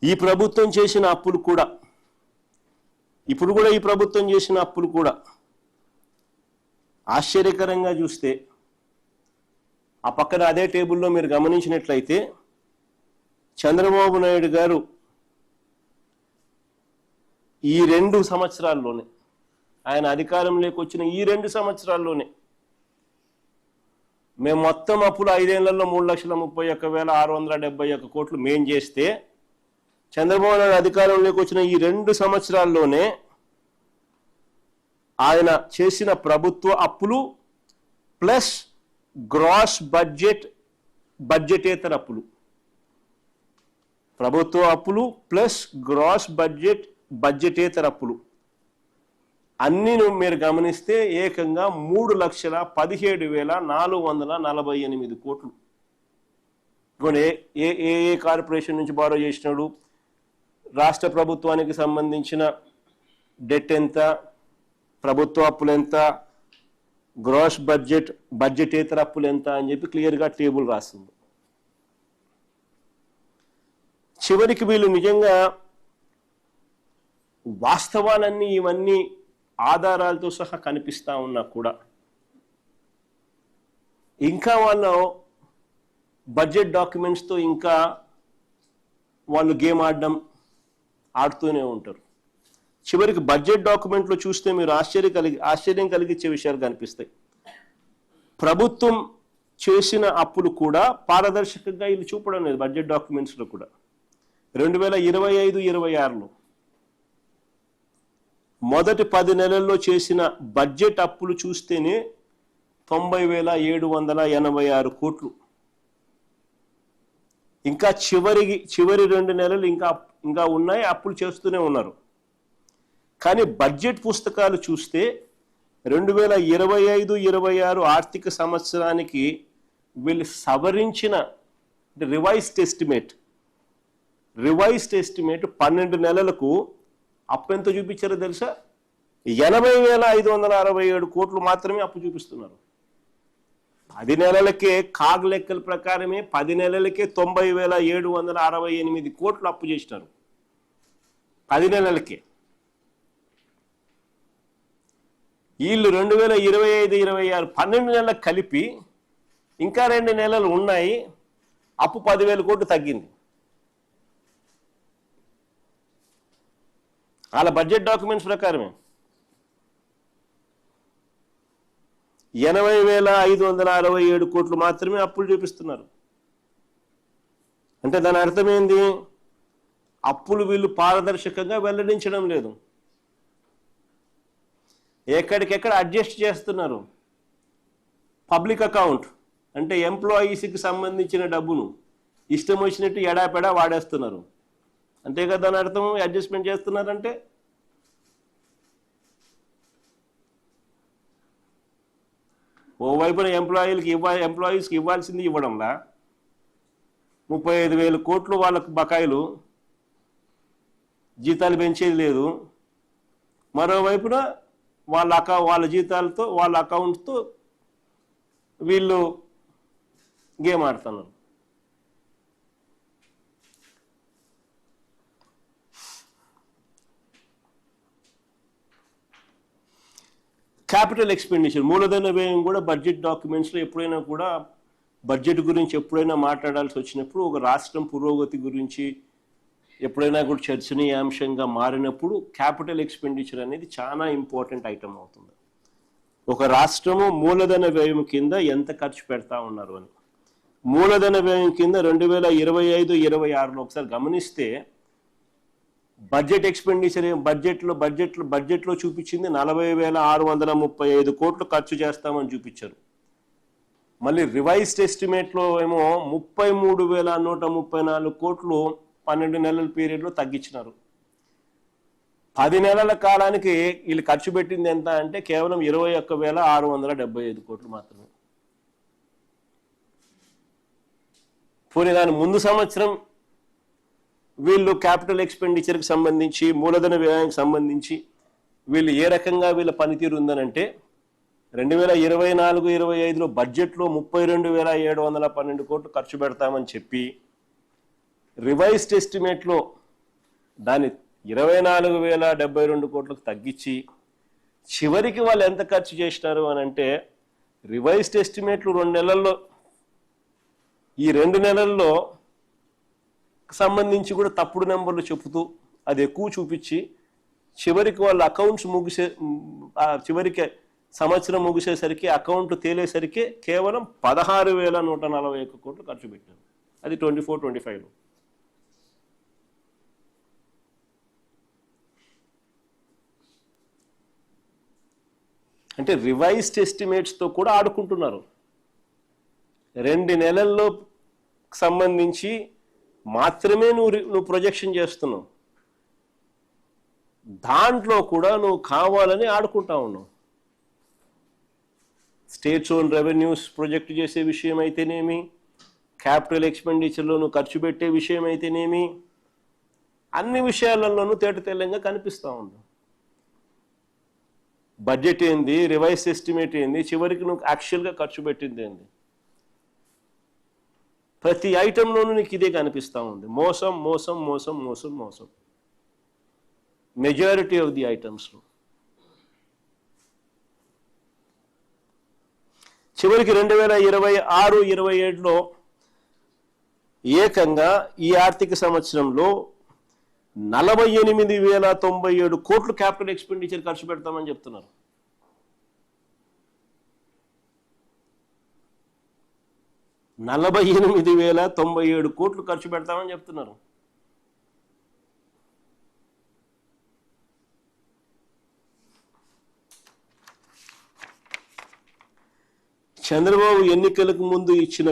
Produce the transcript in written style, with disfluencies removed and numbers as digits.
ఈ ప్రభుత్వం చేసిన అప్పులు కూడా ఇప్పుడు కూడా ఈ ప్రభుత్వం చేసిన అప్పులు కూడా ఆశ్చర్యకరంగా చూస్తే ఆ పక్కన అదే టేబుల్లో మీరు గమనించినట్లయితే చంద్రబాబు నాయుడు గారు ఈ 2 సంవత్సరాల్లోనే ఆయన అధికారంలోకి వచ్చిన ఈ 2 సంవత్సరాల్లోనే మేము మొత్తం అప్పులు 5 ఏళ్లలో 3,31,671 కోట్లు మేం చేస్తే చంద్రబాబు నాయుడు అధికారంలోకి వచ్చిన ఈ 2 సంవత్సరాల్లోనే ఆయన చేసిన ప్రభుత్వ అప్పులు ప్లస్ గ్రాస్ బడ్జెటేతర అప్పులు, ప్రభుత్వ అప్పులు ప్లస్ గ్రాస్ బడ్జెటేతర అప్పులు అన్నీ మీరు గమనిస్తే ఏకంగా 3,17,448 కోట్లు. ఏ ఏ కార్పొరేషన్ నుంచి బారో చేసినాడు, రాష్ట్ర ప్రభుత్వానికి సంబంధించిన డెట్ ఎంత, ప్రభుత్వ అప్పులు ఎంత, గ్రాస్ బడ్జెటేతర అప్పులు ఎంత అని చెప్పి క్లియర్గా టేబుల్ రాస్తుంది. చివరికి వీళ్ళు నిజంగా వాస్తవాలన్నీ ఇవన్నీ ఆధారాలతో సహా కనిపిస్తా ఉన్నా కూడా ఇంకా వాళ్ళు బడ్జెట్ డాక్యుమెంట్స్తో ఇంకా వాళ్ళు గేమ్ ఆడుతూనే ఉంటారు. చివరికి బడ్జెట్ డాక్యుమెంట్లో చూస్తే మీరు ఆశ్చర్యం కలిగించే విషయాలు కనిపిస్తాయి. ప్రభుత్వం చేసిన అప్పులు కూడా పారదర్శకంగా వీళ్ళు చూపడం లేదు. బడ్జెట్ డాక్యుమెంట్స్లో కూడా 2025-26లో మొదటి 10 నెలల్లో చేసిన బడ్జెట్ అప్పులు చూస్తేనే 90,786 కోట్లు. ఇంకా చివరి 2 నెలలు ఇంకా ఉన్నాయి, అప్పులు చేస్తూనే ఉన్నారు. కానీ బడ్జెట్ పుస్తకాలు చూస్తే 2025-26 ఆర్థిక సంవత్సరానికి వీళ్ళు సవరించిన రివైజ్డ్ ఎస్టిమేట్ 12 నెలలకు అప్పు ఎంత చూపించారో తెలుసా? 80,567 కోట్లు మాత్రమే అప్పు చూపిస్తున్నారు. 10 నెలలకే కాగ్ లెక్కల ప్రకారమే 10 నెలలకే 90,768 కోట్లు అప్పు చేసినారు. 10 నెలలకే. వీళ్ళు 2025-26 12 నెలలకు కలిపి ఇంకా 2 నెలలు ఉన్నాయి, అప్పు 10,000 కోట్లు తగ్గింది. వాళ్ళ బడ్జెట్ డాక్యుమెంట్స్ ప్రకారమే 80,567 కోట్లు మాత్రమే అప్పులు చూపిస్తున్నారు. అంటే దాని అర్థం ఏంది? అప్పులు వీళ్ళు పారదర్శకంగా వెల్లడించడం లేదు, ఎక్కడికెక్కడ అడ్జస్ట్ చేస్తున్నారు. పబ్లిక్ అకౌంట్ అంటే ఎంప్లాయీస్కి సంబంధించిన డబ్బును ఇష్టం వచ్చినట్టు ఎడాపెడా వాడేస్తున్నారు. అంతే కదా దాని అర్థం, అడ్జస్ట్మెంట్ చేస్తున్నారంటే. ఓవైపున ఎంప్లాయీస్కి ఇవ్వాల్సింది ఇవ్వడంలా 35,000 కోట్లు వాళ్ళకు బకాయిలు, జీతాలు పెంచేది లేదు. మరోవైపున వాళ్ళ జీతాలతో వాళ్ళ అకౌంట్తో వీళ్ళు గేమ్ ఆడుతున్నారు. క్యాపిటల్ ఎక్స్పెండిచర్, మూలధన వ్యయం కూడా బడ్జెట్ డాక్యుమెంట్స్లో ఎప్పుడైనా కూడా బడ్జెట్ గురించి ఎప్పుడైనా మాట్లాడాల్సి వచ్చినప్పుడు, ఒక రాష్ట్రం పురోగతి గురించి ఎప్పుడైనా కూడా చర్చనీయాంశంగా మారినప్పుడు క్యాపిటల్ ఎక్స్పెండిచర్ అనేది చాలా ఇంపార్టెంట్ ఐటమ్ అవుతుంది. ఒక రాష్ట్రము మూలధన వ్యయం కింద ఎంత ఖర్చు పెడతా ఉన్నారు అని. మూలధన వ్యయం కింద 2025-26లో ఒకసారి గమనిస్తే బడ్జెట్ ఎక్స్పెండిచర్ బడ్జెట్లో చూపించింది 40,635 కోట్లు ఖర్చు చేస్తామని చూపించారు. మళ్ళీ రివైజ్డ్ ఎస్టిమేట్లో ఏమో 33,134 కోట్లు 12 నెలల పీరియడ్లో తగ్గించినారు. 10 నెలల కాలానికి వీళ్ళు ఖర్చు పెట్టింది ఎంత అంటే కేవలం 21,675 కోట్లు మాత్రమే. పోనీ దాని ముందు సంవత్సరం వీళ్ళు క్యాపిటల్ ఎక్స్పెండిచర్కి సంబంధించి, మూలధన వ్యయానికి సంబంధించి వీళ్ళు ఏ రకంగా వీళ్ళ పనితీరు ఉందనంటే 2024-25లో బడ్జెట్లో 32,712 కోట్లు ఖర్చు పెడతామని చెప్పి రివైజ్డ్ ఎస్టిమేట్లో దాన్ని 24,072 కోట్లకు తగ్గించి చివరికి వాళ్ళు ఎంత ఖర్చు చేసినారు అని అంటే రివైజ్డ్ ఎస్టిమేట్లు 2 నెలల్లో, ఈ 2 నెలల్లో సంబంధించి కూడా తప్పుడు నెంబర్లు చెబుతూ అది ఎక్కువ చూపించి చివరికి వాళ్ళ అకౌంట్స్ చివరికి సంవత్సరం ముగిసేసరికి అకౌంట్ తేలేసరికి కేవలం 16,141 కోట్లు ఖర్చు పెట్టారు. అది 24-25లో. అంటే రివైజ్డ్ ఎస్టిమేట్స్తో కూడా ఆడుకుంటున్నారు. 2 నెలల్లో సంబంధించి మాత్రమే నువ్వు ప్రొజెక్షన్ చేస్తున్నావు, దాంట్లో కూడా నువ్వు కావాలని ఆడుకుంటా ఉన్నావు. స్టేట్స్ ఓన్ రెవెన్యూస్ ప్రొజెక్ట్ చేసే విషయం అయితేనేమి, క్యాపిటల్ ఎక్స్పెండిచర్లో నువ్వు ఖర్చు పెట్టే విషయం అయితేనేమి, అన్ని విషయాలలోనూ తేటతెల్లంగా కనిపిస్తూ ఉంది. బడ్జెట్ ఏంది, రివైజ్ ఎస్టిమేట్ ఏంది, చివరికి నువ్వు యాక్చువల్గా ఖర్చు పెట్టింది ఏంది, ప్రతి ఐటెంలోనూ నీకు ఇదే కనిపిస్తూ ఉంది. మోసం మోసం మోసం మోసం మోసం మెజారిటీ ఆఫ్ ది ఐటమ్స్లో. చివరికి 2026-27లో ఏకంగా ఈ ఆర్థిక సంవత్సరంలో 48,097 కోట్లు క్యాపిటల్ ఎక్స్పెండిచర్ ఖర్చు పెడతామని చెప్తున్నారు. 48,097 కోట్లు ఖర్చు పెడతామని చెప్తున్నారు. చంద్రబాబు ఎన్నికలకు ముందు ఇచ్చిన